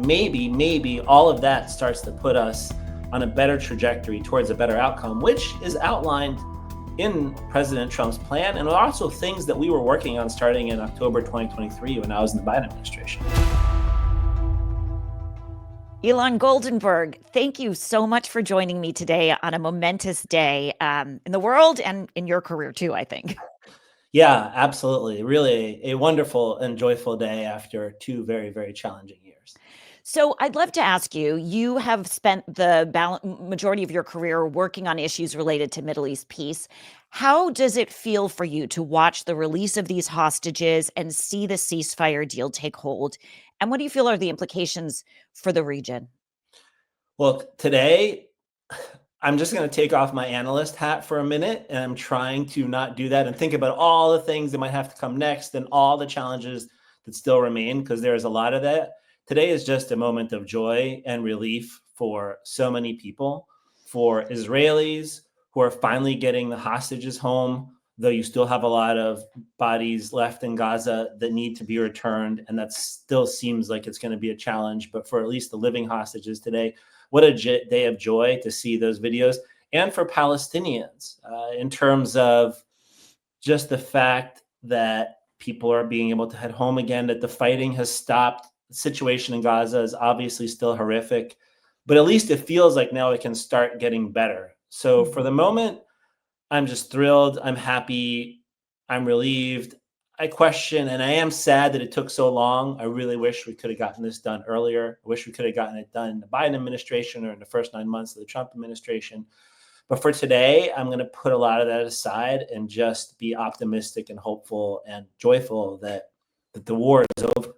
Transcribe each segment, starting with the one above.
And maybe all of that starts to put us on a better trajectory towards a better outcome, which is outlined in President Trump's plan, and also things that we were working on starting in October 2023 when I was in the Biden administration. Ilan Goldenberg, thank you so much for joining me today on a momentous day in the world and in your career too, I think. Yeah, absolutely. Really a wonderful and joyful day after 2 very, very challenging years. So I'd love to ask you, you have spent the majority of your career working on issues related to Middle East peace. How does it feel for you to watch the release of these hostages and see the ceasefire deal take hold? And what do you feel are the implications for the region? Well, today, I'm just going to take off my analyst hat for a minute, and I'm trying to not do that and think about all the things that might have to come next and all the challenges that still remain, because there's a lot of that. Today is just a moment of joy and relief for so many people, for Israelis who are finally getting the hostages home, though you still have a lot of bodies left in Gaza that need to be returned. And that still seems like it's going to be a challenge. But for at least the living hostages today, what a day of joy to see those videos. And for Palestinians, in terms of just the fact that people are being able to head home again, that the fighting has stopped. The situation in Gaza is obviously still horrific, but at least it feels like now it can start getting better. So for the moment, I'm just thrilled. I'm happy. I'm relieved. I question, and I am sad that it took so long. I really wish we could have gotten this done earlier. I wish we could have gotten it done in the Biden administration or in the first 9 months of the Trump administration. But for today, I'm going to put a lot of that aside and just be optimistic and hopeful and joyful that the war is over.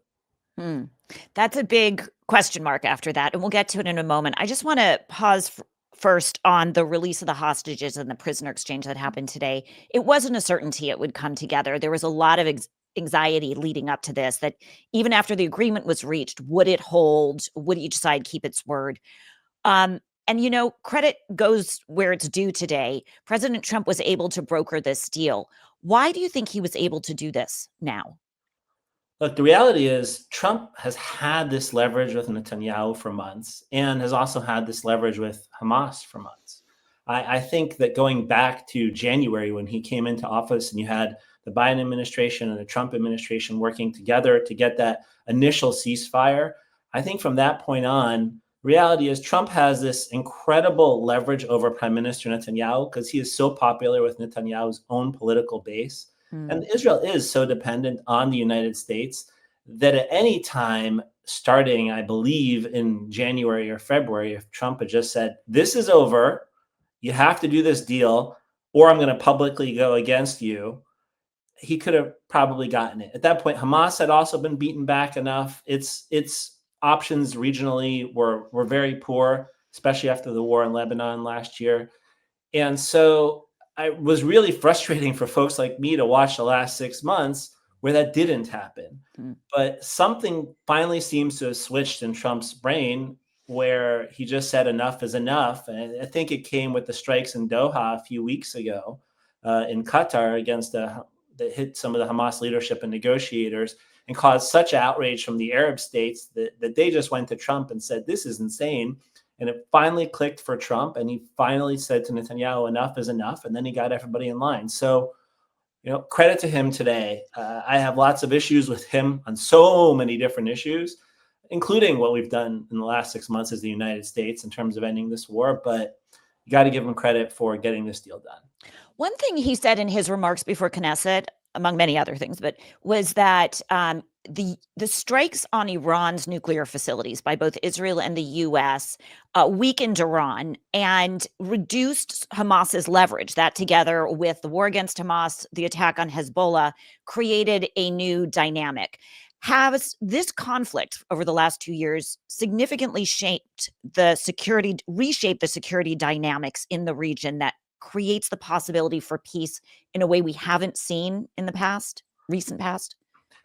That's a big question mark after that, and we'll get to it in a moment. I just want to pause first on the release of the hostages and the prisoner exchange that happened today. It wasn't a certainty it would come together. There was a lot of anxiety leading up to this, that even after the agreement was reached, would it hold? Would each side keep its word? And credit goes where it's due today. President Trump was able to broker this deal. Why do you think he was able to do this now? Look, the reality is Trump has had this leverage with Netanyahu for months and has also had this leverage with Hamas for months. I think that going back to January when he came into office and you had the Biden administration and the Trump administration working together to get that initial ceasefire, I think from that point on, reality is Trump has this incredible leverage over Prime Minister Netanyahu because he is so popular with Netanyahu's own political base. And Israel is so dependent on the United States that at any time, starting, I believe, in January or February, if Trump had just said, this is over, you have to do this deal, or I'm going to publicly go against you, he could have probably gotten it. At that point, Hamas had also been beaten back enough. Its options regionally were very poor, especially after the war in Lebanon last year. And so it was really frustrating for folks like me to watch the last 6 months where that didn't happen. But something finally seems to have switched in Trump's brain where he just said enough is enough. And I think it came with the strikes in Doha a few weeks ago in Qatar that hit some of the Hamas leadership and negotiators and caused such outrage from the Arab states that they just went to Trump and said, this is insane. And it finally clicked for Trump, and he finally said to Netanyahu, enough is enough. And then he got everybody in line. So, credit to him today. I have lots of issues with him on so many different issues, including what we've done in the last 6 months as the United States in terms of ending this war. But you got to give him credit for getting this deal done. One thing he said in his remarks before Knesset, among many other things, but was that the strikes on Iran's nuclear facilities by both Israel and the U.S. Weakened Iran and reduced Hamas's leverage. That, together with the war against Hamas, the attack on Hezbollah, created a new dynamic. Has this conflict over the last 2 years significantly reshaped the security dynamics in the region that creates the possibility for peace in a way we haven't seen in the recent past?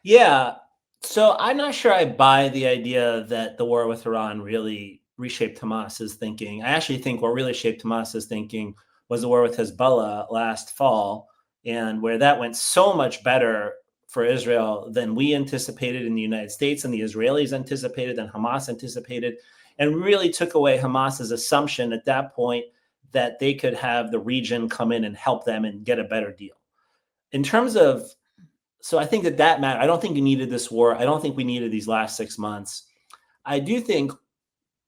Yeah. So I'm not sure I buy the idea that the war with Iran really reshaped Hamas's thinking. I actually think what really shaped Hamas's thinking was the war with Hezbollah last fall, and where that went so much better for Israel than we anticipated in the United States, and the Israelis anticipated, and Hamas anticipated, and really took away Hamas's assumption at that point that they could have the region come in and help them and get a better deal. In terms of, so I think that mattered. I don't think you needed this war. I don't think we needed these last 6 months. I do think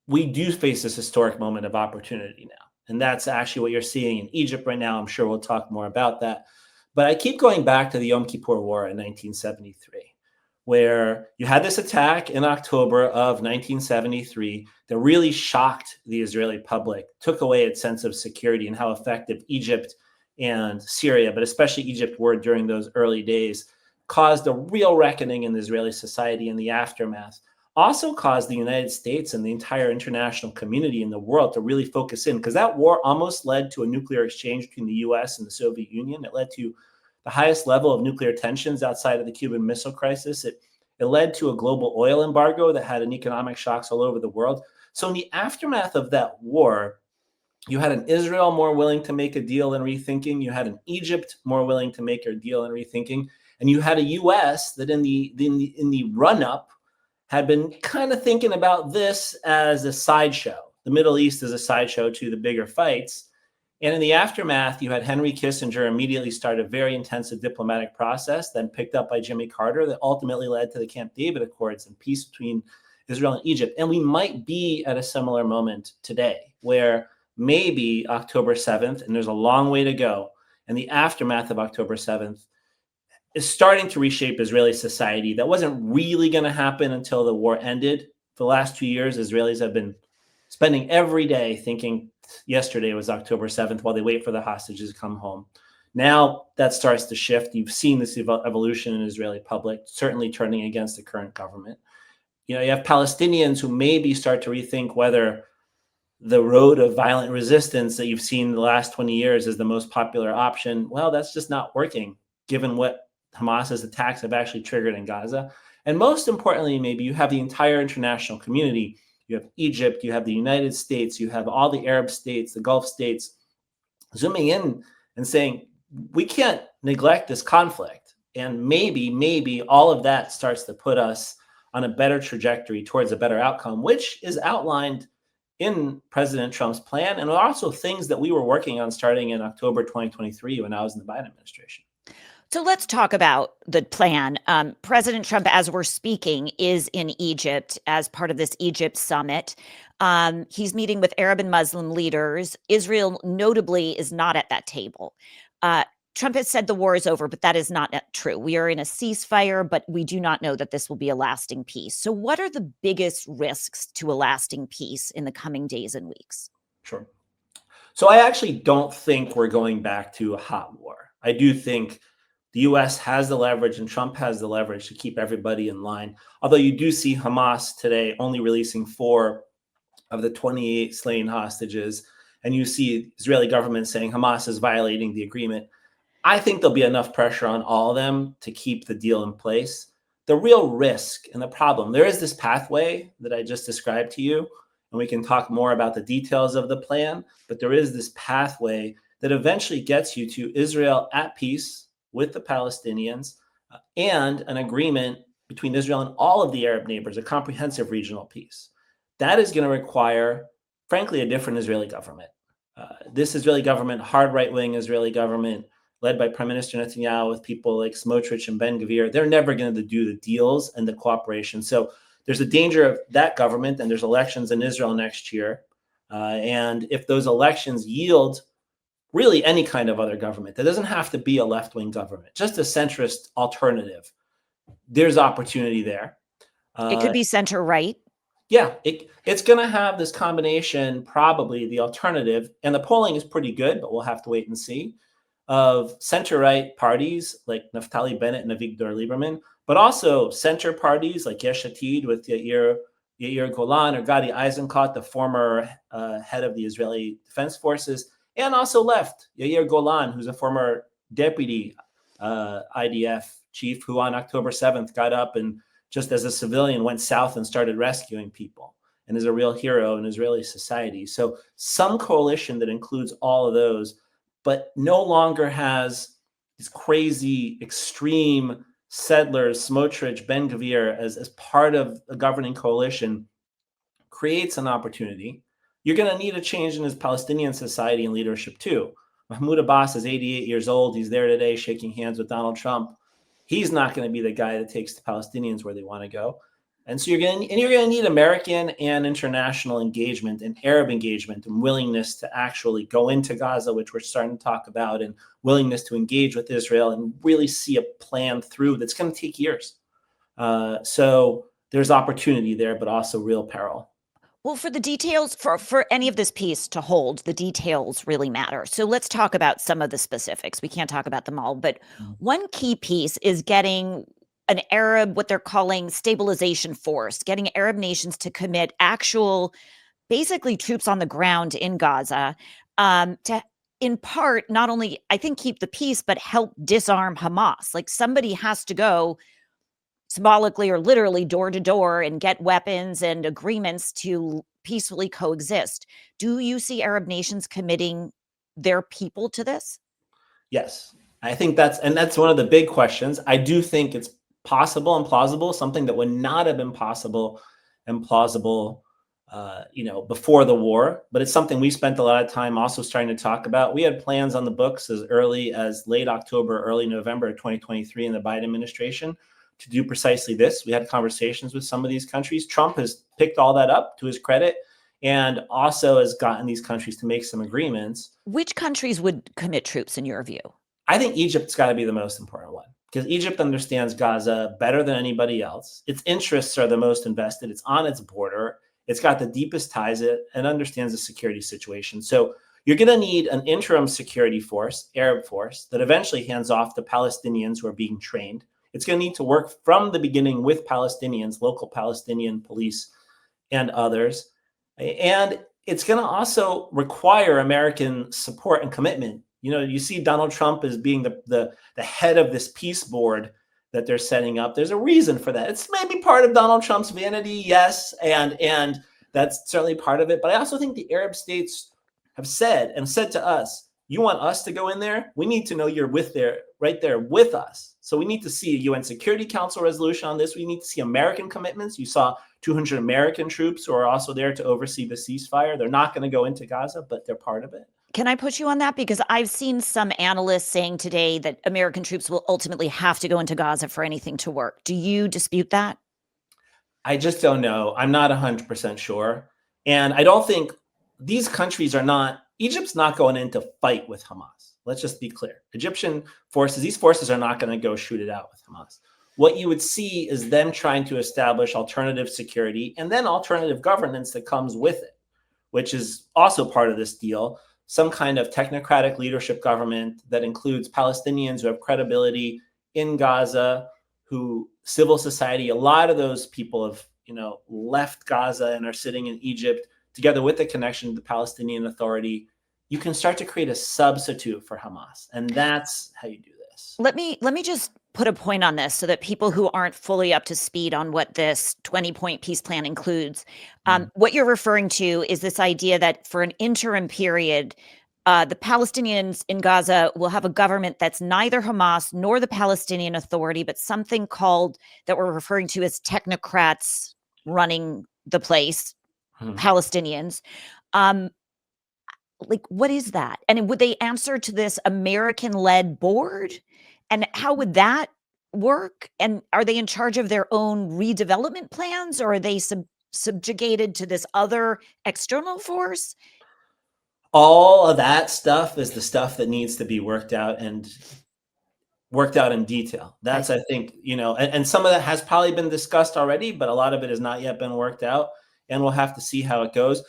we do face this historic moment of opportunity now. And that's actually what you're seeing in Egypt right now. I'm sure we'll talk more about that. But I keep going back to the Yom Kippur War in 1973, where you had this attack in October of 1973 that really shocked the Israeli public, took away its sense of security and how effective Egypt and Syria, but especially Egypt, were during those early days, caused a real reckoning in the Israeli society in the aftermath. Also caused the United States and the entire international community in the world to really focus in, because that war almost led to a nuclear exchange between the US and the Soviet Union. It led to the highest level of nuclear tensions outside of the Cuban Missile Crisis. It led to a global oil embargo that had an economic shocks all over the world. So in the aftermath of that war, you had an Israel more willing to make a deal and rethinking. You had an Egypt more willing to make a deal and rethinking. And you had a US that in the run-up had been kind of thinking about this as a sideshow. The Middle East is a sideshow to the bigger fights. And in the aftermath, you had Henry Kissinger immediately start a very intensive diplomatic process, then picked up by Jimmy Carter, that ultimately led to the Camp David Accords and peace between Israel and Egypt. And we might be at a similar moment today, where maybe October 7th, and there's a long way to go, and the aftermath of October 7th is starting to reshape Israeli society. That wasn't really going to happen until the war ended. For the last 2 years, Israelis have been spending every day thinking yesterday was October 7th while they wait for the hostages to come home. Now that starts to shift. You've seen this evolution in Israeli public, certainly turning against the current government. You have Palestinians who maybe start to rethink whether the road of violent resistance that you've seen in the last 20 years is the most popular option. Well, that's just not working, given what Hamas's attacks have actually triggered in Gaza. And most importantly, maybe you have the entire international community. You have Egypt, you have the United States, you have all the Arab states, the Gulf states, zooming in and saying, we can't neglect this conflict. And maybe all of that starts to put us on a better trajectory towards a better outcome, which is outlined in President Trump's plan, and also things that we were working on starting in October 2023 when I was in the Biden administration. So let's talk about the plan. President Trump, as we're speaking, is in Egypt as part of this Egypt summit. He's meeting with Arab and Muslim leaders. Israel, notably, is not at that table. Trump has said the war is over, but that is not true. We are in a ceasefire, but we do not know that this will be a lasting peace. So what are the biggest risks to a lasting peace in the coming days and weeks? Sure. So I actually don't think we're going back to a hot war. I do think the U.S. has the leverage and Trump has the leverage to keep everybody in line. Although you do see Hamas today only releasing 4 of the 28 slain hostages, and you see Israeli government saying Hamas is violating the agreement. I think there'll be enough pressure on all of them to keep the deal in place. The real risk and the problem, there is this pathway that I just described to you, and we can talk more about the details of the plan, but there is this pathway that eventually gets you to Israel at peace with the Palestinians and an agreement between Israel and all of the Arab neighbors, a comprehensive regional peace. That is going to require, frankly, a different Israeli government. This Israeli government, hard right-wing Israeli government, led by Prime Minister Netanyahu with people like Smotrich and Ben-Gvir, they're never going to do the deals and the cooperation. So there's a danger of that government, and there's elections in Israel next year. And if those elections yield really any kind of other government, that doesn't have to be a left-wing government, just a centrist alternative, there's opportunity there. It could be center-right. Yeah, it's going to have this combination, probably the alternative, and the polling is pretty good, but we'll have to wait and see, of center-right parties like Naftali Bennett and Avigdor Lieberman, but also center parties like Yesh Atid with Yair Golan or Gadi Eisenkot, the former head of the Israeli Defense Forces, and also left, Yair Golan, who's a former deputy IDF chief who on October 7th got up and just as a civilian went south and started rescuing people and is a real hero in Israeli society. So some coalition that includes all of those, but no longer has these crazy, extreme settlers, Smotrich, Ben Gvir, as part of a governing coalition creates an opportunity. You're going to need a change in his Palestinian society and leadership too. Mahmoud Abbas is 88 years old. He's there today shaking hands with Donald Trump. He's not going to be the guy that takes the Palestinians where they want to go. And so you're going to need American and international engagement and Arab engagement and willingness to actually go into Gaza, which we're starting to talk about, and willingness to engage with Israel and really see a plan through that's going to take years. So there's opportunity there, but also real peril. Well, for the details, for any of this piece to hold, the details really matter. So let's talk about some of the specifics. We can't talk about them all, but one key piece is getting an Arab, what they're calling stabilization force, getting Arab nations to commit actual, basically troops on the ground in Gaza, to, in part, not only, I think, keep the peace, but help disarm Hamas. Like, somebody has to go symbolically or literally door to door and get weapons and agreements to peacefully coexist. Do you see Arab nations committing their people to this? Yes, I think that's one of the big questions. I do think it's possible and plausible, something that would not have been possible and plausible, before the war. But it's something we spent a lot of time also starting to talk about. We had plans on the books as early as late October, early November of 2023 in the Biden administration to do precisely this. We had conversations with some of these countries. Trump has picked all that up to his credit and also has gotten these countries to make some agreements. Which countries would commit troops in your view? I think Egypt's got to be the most important one because Egypt understands Gaza better than anybody else. Its interests are the most invested. It's on its border. It's got the deepest ties and understands the security situation. So you're going to need an interim security force, Arab force, that eventually hands off to Palestinians who are being trained. It's going to need to work from the beginning with Palestinians, local Palestinian police and others. And it's going to also require American support and commitment. You see Donald Trump as being the head of this peace board that they're setting up. There's a reason for that. It's maybe part of Donald Trump's vanity, yes, and that's certainly part of it. But I also think the Arab states have said to us, you want us to go in there? We need to know you're right there with us. So we need to see a UN Security Council resolution on this. We need to see American commitments. You saw 200 American troops who are also there to oversee the ceasefire. They're not going to go into Gaza, but they're part of it. Can I push you on that? Because I've seen some analysts saying today that American troops will ultimately have to go into Gaza for anything to work. Do you dispute that? I just don't know. I'm not 100% sure. And I don't think these countries Egypt's not going in to fight with Hamas. Let's just be clear. Egyptian forces, these forces are not going to go shoot it out with Hamas. What you would see is them trying to establish alternative security and then alternative governance that comes with it, which is also part of this deal. Some kind of technocratic leadership government that includes Palestinians who have credibility in Gaza, who civil society, a lot of those people have, left Gaza and are sitting in Egypt together with the connection to the Palestinian Authority. You can start to create a substitute for Hamas. And that's how you do this. Let me just put a point on this so that people who aren't fully up to speed on what this 20-point peace plan includes, what you're referring to is this idea that for an interim period, the Palestinians in Gaza will have a government that's neither Hamas nor the Palestinian Authority, but something called that we're referring to as technocrats running the place, Palestinians. What is that? And would they answer to this American-led board? And how would that work? And are they in charge of their own redevelopment plans, or are they subjugated to this other external force? All of that stuff is the stuff that needs to be worked out in detail. That's, I think, and some of that has probably been discussed already, but a lot of it has not yet been worked out. And we'll have to see how it goes.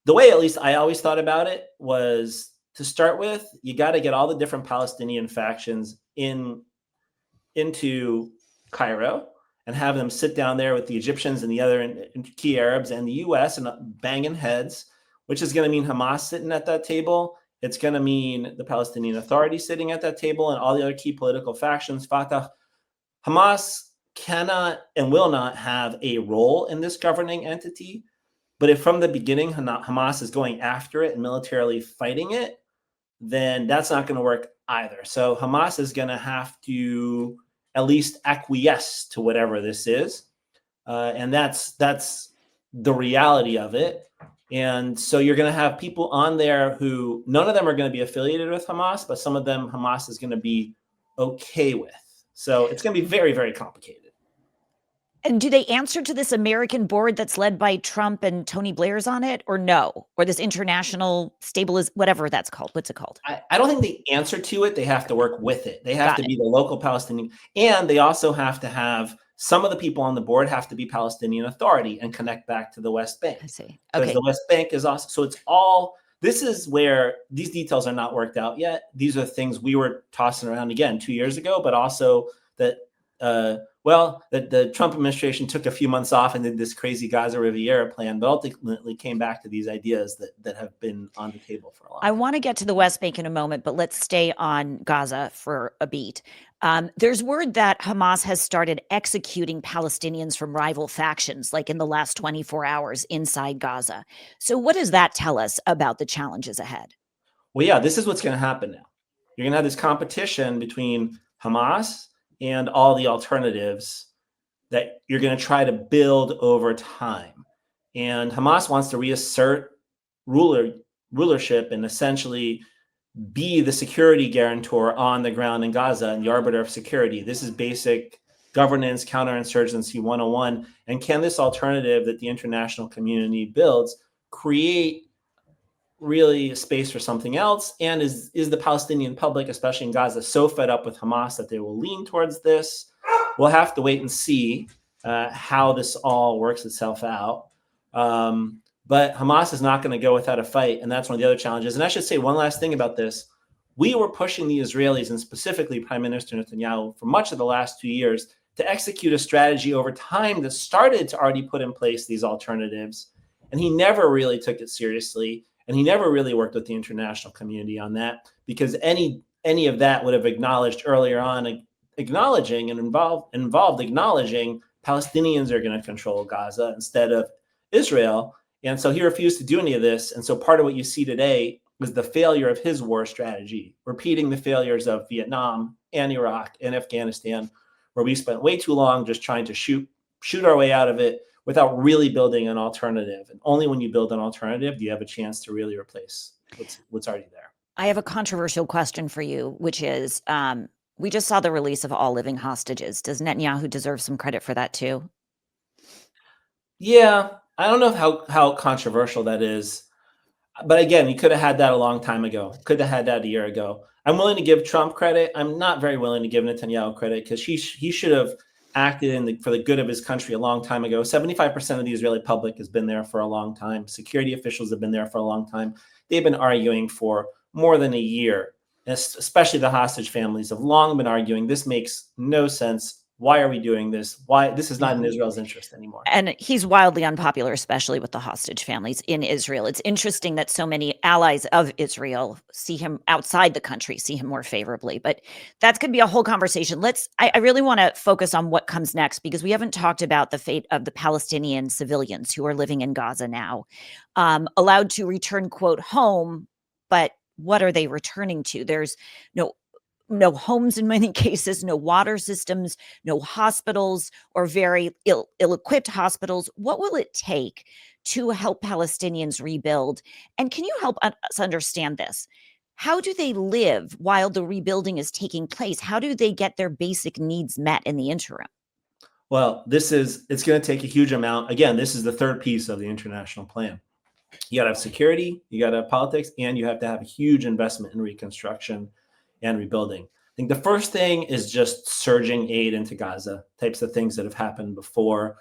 The way, at least I always thought about it, was to start with, you got to get all the different Palestinian factions into Cairo and have them sit down there with the Egyptians and the other key Arabs and the U.S. and banging heads, which is going to mean Hamas sitting at that table. It's going to mean the Palestinian Authority sitting at that table and all the other key political factions, Fatah. Hamas cannot and will not have a role in this governing entity. But if from the beginning Hamas is going after it and militarily fighting it, then that's not going to work either. So Hamas is going to have to at least acquiesce to whatever this is. And that's the reality of it. And so you're going to have people on there who none of them are going to be affiliated with Hamas, but some of them Hamas is going to be okay with. So it's going to be very, very complicated. And do they answer to this American board that's led by Trump and Tony Blair's on it, or no? Or this international whatever that's called? What's it called? I don't think they answer to it. They have to work with it. They have Got to it. be the local Palestinian, and they also have to have some of the people on the board have to be Palestinian Authority and connect back to the West Bank. I see. Because Okay. the West Bank is also, so it's all, this is where these details are not worked out yet. These are things we were tossing around again 2 years ago, but also that, that the Trump administration took a few months off and did this crazy Gaza Riviera plan, but ultimately came back to these ideas that have been on the table for a long time. I want to get to the West Bank in a moment, but let's stay on Gaza for a beat. There's word that Hamas has started executing Palestinians from rival factions, like in the last 24 hours inside Gaza. So what does that tell us about the challenges ahead? Well, yeah, this is what's going to happen now. You're going to have this competition between Hamas and all the alternatives that you're going to try to build over time. And Hamas wants to reassert rulership and essentially be the security guarantor on the ground in Gaza and the arbiter of security. This is basic governance, counterinsurgency 101. And can this alternative that the international community builds create really a space for something else? And is the Palestinian public, especially in Gaza, so fed up with Hamas that they will lean towards this? We'll have to wait and see how this all works itself out. But Hamas is not going to go without a fight, and that's one of the other challenges. And I should say one last thing about this. We were pushing the Israelis, and specifically Prime Minister Netanyahu, for much of the last 2 years to execute a strategy over time that started to already put in place these alternatives. And he never really took it seriously, and he never really worked with the international community on that, because any of that would have acknowledged earlier on, acknowledging and involved acknowledging Palestinians are going to control Gaza instead of Israel. And so he refused to do any of this. And so part of what you see today was the failure of his war strategy, repeating the failures of Vietnam and Iraq and Afghanistan, where we spent way too long just trying to shoot our way out of it without really building an alternative. And only when you build an alternative do you have a chance to really replace what's already there. I have a controversial question for you, which is, we just saw the release of all living hostages. Does Netanyahu deserve some credit for that too? Yeah, I don't know how controversial that is. But again, he could have had that a long time ago. Could have had that a year ago. I'm willing to give Trump credit. I'm not very willing to give Netanyahu credit, because he should have acted for the good of his country a long time ago. 75% of the Israeli public has been there for a long time. Security officials have been there for a long time. They've been arguing for more than a year. Especially the hostage families have long been arguing, this makes no sense. Why are we doing this? Why? This is not in Israel's interest anymore. And he's wildly unpopular, especially with the hostage families in Israel. It's interesting that so many allies of Israel see him outside the country, see him more favorably. But that could be a whole conversation. I really want to focus on what comes next, because we haven't talked about the fate of the Palestinian civilians who are living in Gaza now, allowed to return, quote, home. But what are they returning to? There's no homes in many cases, no water systems, no hospitals, or very ill-equipped hospitals. What will it take to help Palestinians rebuild? And can you help us understand this? How do they live while the rebuilding is taking place? How do they get their basic needs met in the interim? Well, it's going to take a huge amount. Again, this is the third piece of the international plan. You got to have security, you got to have politics, and you have to have a huge investment in reconstruction and rebuilding. I think the first thing is just surging aid into Gaza, types of things that have happened before.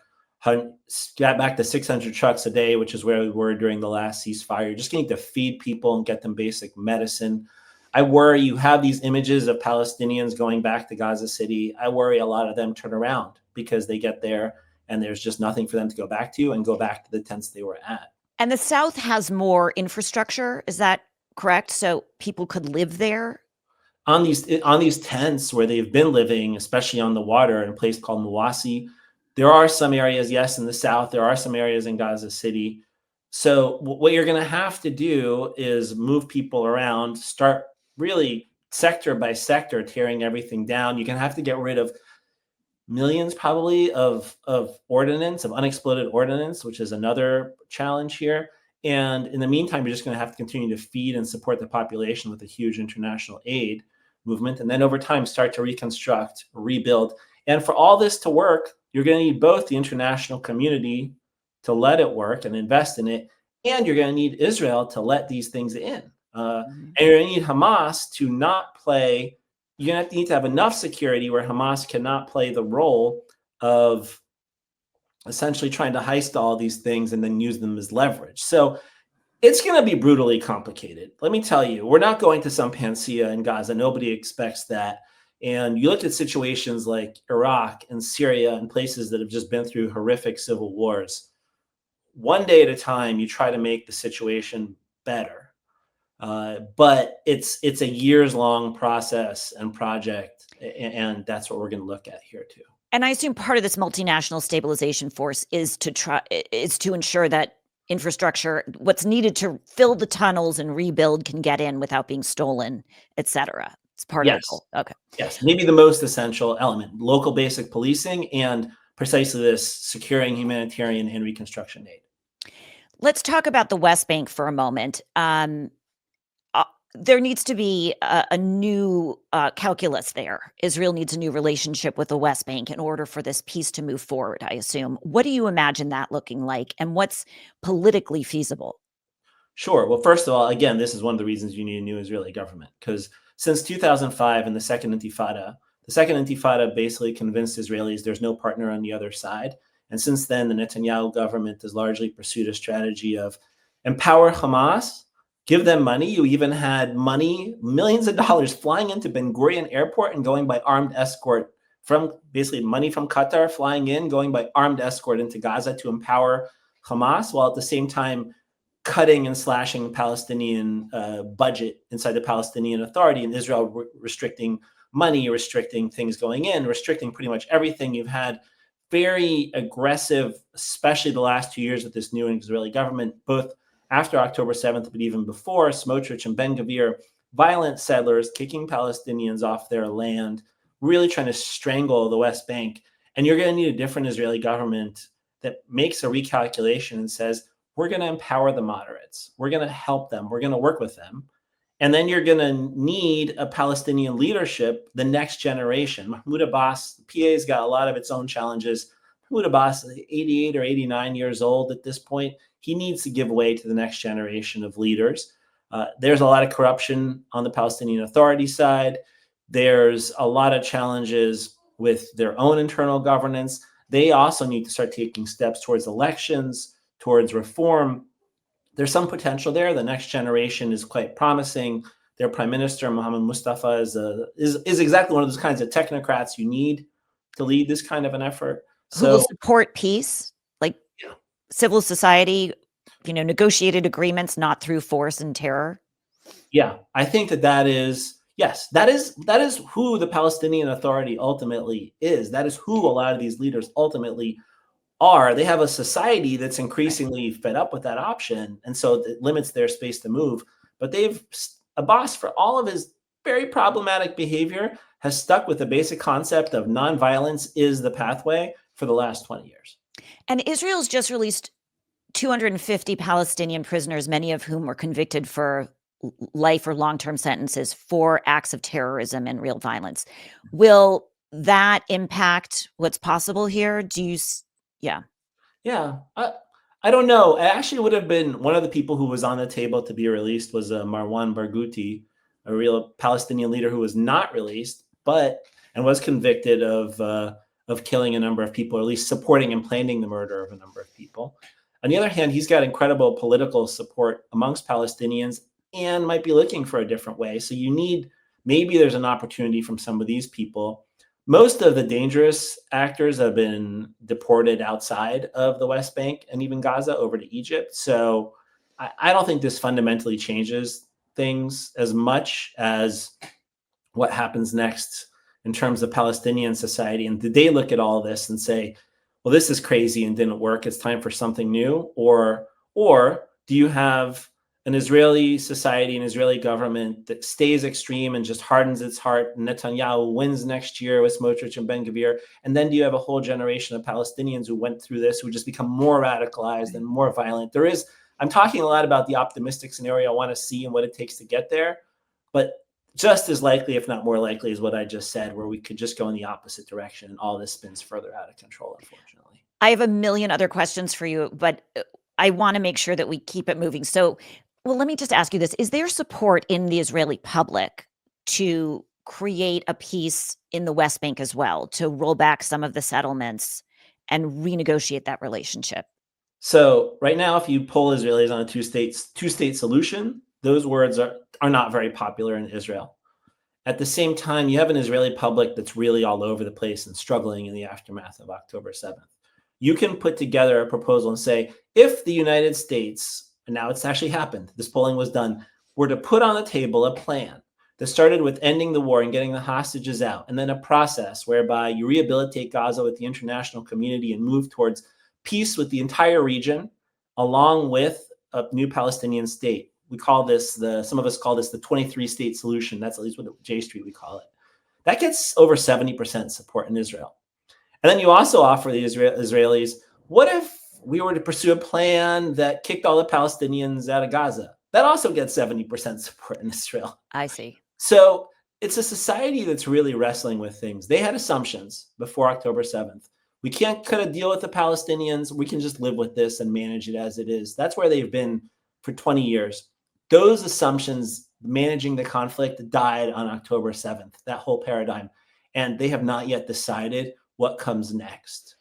Got back to 600 trucks a day, which is where we were during the last ceasefire. You're just going to feed people and get them basic medicine. I worry you have these images of Palestinians going back to Gaza City. I worry a lot of them turn around because they get there and there's just nothing for them to go back to and go back to the tents they were at. And the South has more infrastructure. Is that correct? So people could live there? On these tents where they've been living, especially on the water in a place called Mawasi, there are some areas, yes, in the South. There are some areas in Gaza City. So what you're going to have to do is move people around, start really sector by sector, tearing everything down. You're going to have to get rid of millions probably of ordnance, of unexploded ordnance, which is another challenge here. And in the meantime, you're just going to have to continue to feed and support the population with a huge international aid movement. And then over time, start to reconstruct, rebuild. And for all this to work, you're going to need both the international community to let it work and invest in it, and you're going to need Israel to let these things in. And you're going to need Hamas to not play. You're going to need to have enough security where Hamas cannot play the role of essentially trying to heist all these things and then use them as leverage. So it's going to be brutally complicated. Let me tell you, we're not going to some panacea in Gaza. Nobody expects that. And you look at situations like Iraq and Syria and places that have just been through horrific civil wars. One day at a time, you try to make the situation better. But it's a years-long process and project, and that's what we're going to look at here too. And I assume part of this multinational stabilization force is to ensure that infrastructure, what's needed to fill the tunnels and rebuild, can get in without being stolen, et cetera. It's part of the goal. Okay. Yes, maybe the most essential element: local basic policing and precisely this, securing humanitarian and reconstruction aid. Let's talk about the West Bank for a moment. There needs to be a new calculus there. Israel needs a new relationship with the West Bank in order for this peace to move forward, I assume. What do you imagine that looking like, and what's politically feasible? Sure. Well, first of all, again, this is one of the reasons you need a new Israeli government, because since 2005 and the Second Intifada basically convinced Israelis there's no partner on the other side. And since then, the Netanyahu government has largely pursued a strategy of empower Hamas, give them money. You even had money, millions of dollars flying into Ben Gurion Airport and going by armed escort, from basically money from Qatar flying in, going by armed escort into Gaza to empower Hamas, while at the same time cutting and slashing the Palestinian budget inside the Palestinian Authority, and Israel restricting money, restricting things going in, restricting pretty much everything. You've had very aggressive, especially the last 2 years with this new Israeli government, both after October 7th, but even before, Smotrich and Ben-Gvir, violent settlers kicking Palestinians off their land, really trying to strangle the West Bank. And you're going to need a different Israeli government that makes a recalculation and says, we're going to empower the moderates. We're going to help them. We're going to work with them. And then you're going to need a Palestinian leadership, the next generation. Mahmoud Abbas, the PA's got a lot of its own challenges. Mahmoud Abbas is 88 or 89 years old at this point. He needs to give way to the next generation of leaders. There's a lot of corruption on the Palestinian Authority side. There's a lot of challenges with their own internal governance. They also need to start taking steps towards elections, towards reform. There's some potential there. The next generation is quite promising. Their prime minister, Mohammed Mustafa, is exactly one of those kinds of technocrats you need to lead this kind of an effort. Who will support peace, like civil society, negotiated agreements, not through force and terror. Yeah, I think that is, yes, that is who the Palestinian Authority ultimately is. That is who a lot of these leaders ultimately are. They have a society that's increasingly fed up with that option, and so it limits their space to move. But Abbas, for all of his very problematic behavior, has stuck with the basic concept of nonviolence is the pathway for the last 20 years. And Israel's just released 250 Palestinian prisoners, many of whom were convicted for life or long-term sentences for acts of terrorism and real violence. Will that impact what's possible here? Yeah. I don't know. I actually would have been one of the people who was on the table to be released was Marwan Barghouti, a real Palestinian leader who was not released, and was convicted of killing a number of people, or at least supporting and planning the murder of a number of people. On the other hand, he's got incredible political support amongst Palestinians and might be looking for a different way. So maybe there's an opportunity from some of these people. Most of the dangerous actors have been deported outside of the West Bank and even Gaza over to Egypt. So I don't think this fundamentally changes things as much as what happens next in terms of Palestinian society. And did they look at all this and say, well, this is crazy and didn't work, it's time for something new? Or do you have an Israeli society, an Israeli government that stays extreme and just hardens its heart. Netanyahu wins next year with Smotrich and Ben Gvir. And then do you have a whole generation of Palestinians who went through this, who just become more radicalized and more violent? I'm talking a lot about the optimistic scenario I want to see and what it takes to get there. But just as likely, if not more likely, is what I just said, where we could just go in the opposite direction and all this spins further out of control, unfortunately. I have a million other questions for you, but I want to make sure that we keep it moving. So, well, let me just ask you this. Is there support in the Israeli public to create a peace in the West Bank as well, to roll back some of the settlements and renegotiate that relationship? So right now, if you poll Israelis on a two-state solution, those words are not very popular in Israel. At the same time, you have an Israeli public that's really all over the place and struggling in the aftermath of October 7th. You can put together a proposal and say, if the United States, and now it's actually happened, this polling was done, were to put on the table a plan that started with ending the war and getting the hostages out, and then a process whereby you rehabilitate Gaza with the international community and move towards peace with the entire region, along with a new Palestinian state. We call this some of us call this the 23-state solution. That's at least what at J Street we call it. That gets over 70% support in Israel. And then you also offer the Israelis, what if we were to pursue a plan that kicked all the Palestinians out of Gaza? That also gets 70% support in Israel. I see. So it's a society that's really wrestling with things. They had assumptions before October 7th. We can't cut a deal with the Palestinians. We can just live with this and manage it as it is. That's where they've been for 20 years. Those assumptions, managing the conflict, died on October 7th, that whole paradigm. And they have not yet decided what comes next.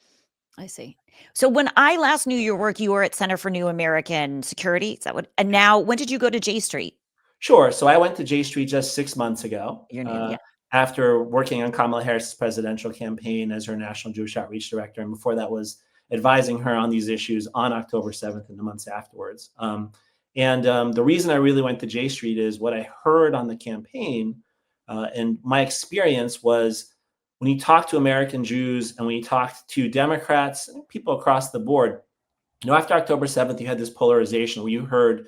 I see. So when I last knew your work, you were at Center for New American Security. Is that what? And now, when did you go to J Street? Sure. So I went to J Street just 6 months ago. You're new, yeah. After working on Kamala Harris's presidential campaign as her National Jewish Outreach Director. And before that was advising her on these issues on October 7th and the months afterwards. The reason I really went to J Street is what I heard on the campaign and my experience was when you talk to American Jews and when you talk to Democrats and people across the board, after October 7th, you had this polarization where you heard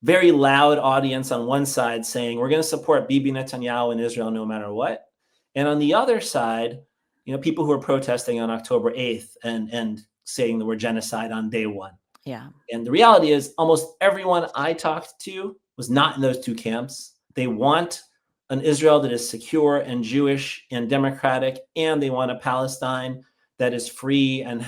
very loud audience on one side saying, we're going to support Bibi Netanyahu in Israel no matter what. And on the other side, people who are protesting on October 8th and saying the word genocide on day one. Yeah. And the reality is almost everyone I talked to was not in those two camps. They want an Israel that is secure and Jewish and democratic, and they want a Palestine that is free and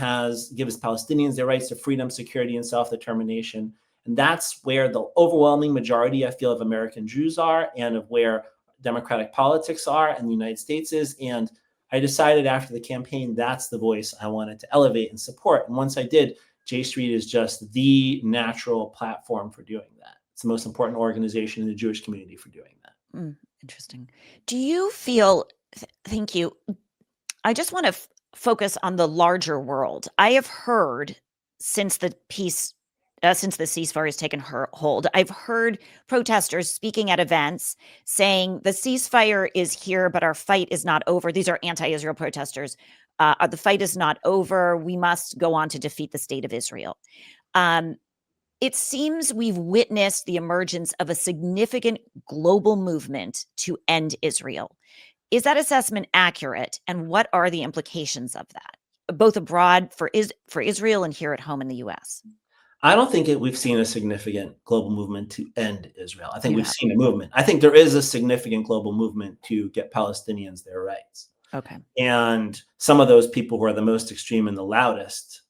gives Palestinians their rights to freedom, security, and self-determination. And that's where the overwhelming majority, I feel, of American Jews are and of where democratic politics are and the United States is. And I decided after the campaign, that's the voice I wanted to elevate and support. And once I did, J Street is just the natural platform for doing that. It's the most important organization in the Jewish community for doing that. Interesting. Do you feel, thank you. I just want to focus on the larger world. I have heard since the ceasefire has taken hold, I've heard protesters speaking at events saying the ceasefire is here, but our fight is not over. These are anti-Israel protesters. The fight is not over. We must go on to defeat the state of Israel. It seems we've witnessed the emergence of a significant global movement to end Israel. Is that assessment accurate? And what are the implications of that, both abroad for Israel and here at home in the U.S.? I don't think we've seen a significant global movement to end Israel. I think we've seen a movement. I think there is a significant global movement to get Palestinians their rights. Okay. And some of those people who are the most extreme and the loudest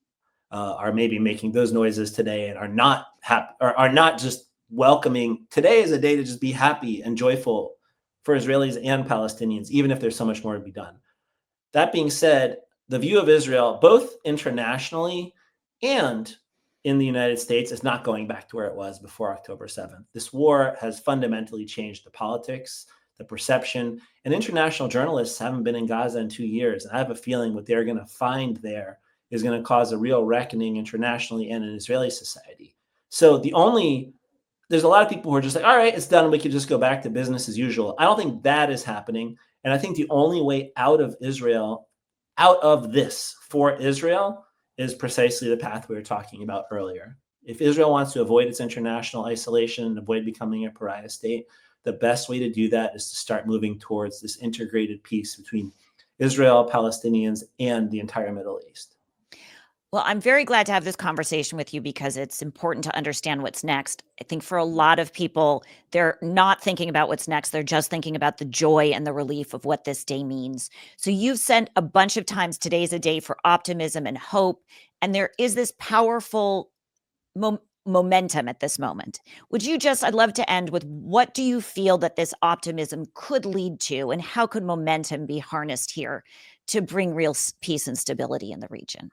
are maybe making those noises today and are not happy, or are not just welcoming. Today is a day to just be happy and joyful for Israelis and Palestinians, even if there's so much more to be done. That being said, the view of Israel, both internationally and in the United States, is not going back to where it was before October 7th. This war has fundamentally changed the politics, the perception, and international journalists haven't been in Gaza in 2 years. And I have a feeling what they're going to find there is going to cause a real reckoning internationally and in Israeli society. So there's a lot of people who are just like, all right, it's done. We could just go back to business as usual. I don't think that is happening. And I think the only way out of Israel, out of this for Israel, is precisely the path we were talking about earlier. If Israel wants to avoid its international isolation and avoid becoming a pariah state, the best way to do that is to start moving towards this integrated peace between Israel, Palestinians, and the entire Middle East. Well, I'm very glad to have this conversation with you because it's important to understand what's next. I think for a lot of people, they're not thinking about what's next. They're just thinking about the joy and the relief of what this day means. So you've sent a bunch of times today's a day for optimism and hope. And there is this powerful momentum at this moment. I'd love to end with, what do you feel that this optimism could lead to, and how could momentum be harnessed here to bring real peace and stability in the region?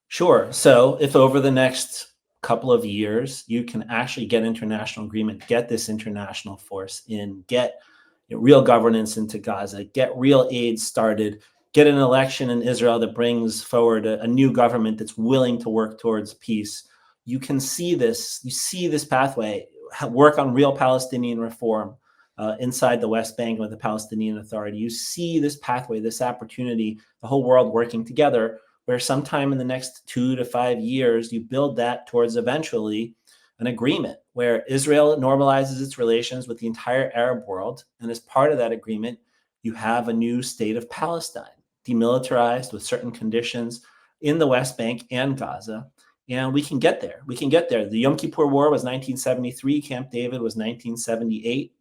Sure. So if over the next couple of years you can actually get international agreement, get this international force in, get real governance into Gaza, get real aid started, get an election in Israel that brings forward a new government that's willing to work towards peace, you can see this. You see this pathway. Work on real Palestinian reform inside the West Bank with the Palestinian Authority. You see this pathway, this opportunity, the whole world working together, where sometime in the next 2 to 5 years, you build that towards eventually an agreement where Israel normalizes its relations with the entire Arab world. And as part of that agreement, you have a new state of Palestine, demilitarized with certain conditions in the West Bank and Gaza. And we can get there. We can get there. The Yom Kippur War was 1973. Camp David was 1978.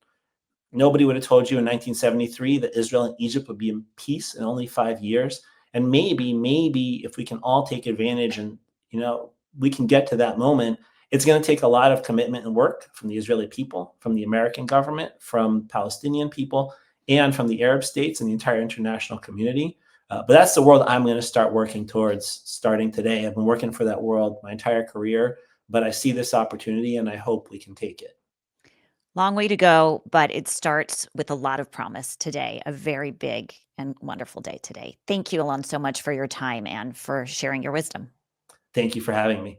Nobody would have told you in 1973 that Israel and Egypt would be in peace in only 5 years. And maybe if we can all take advantage and, we can get to that moment, it's going to take a lot of commitment and work from the Israeli people, from the American government, from Palestinian people, and from the Arab states and the entire international community. But that's the world I'm going to start working towards starting today. I've been working for that world my entire career, but I see this opportunity and I hope we can take it. Long way to go, but it starts with a lot of promise today. A very big and wonderful day today. Thank you, Ilan, so much for your time and for sharing your wisdom. Thank you for having me.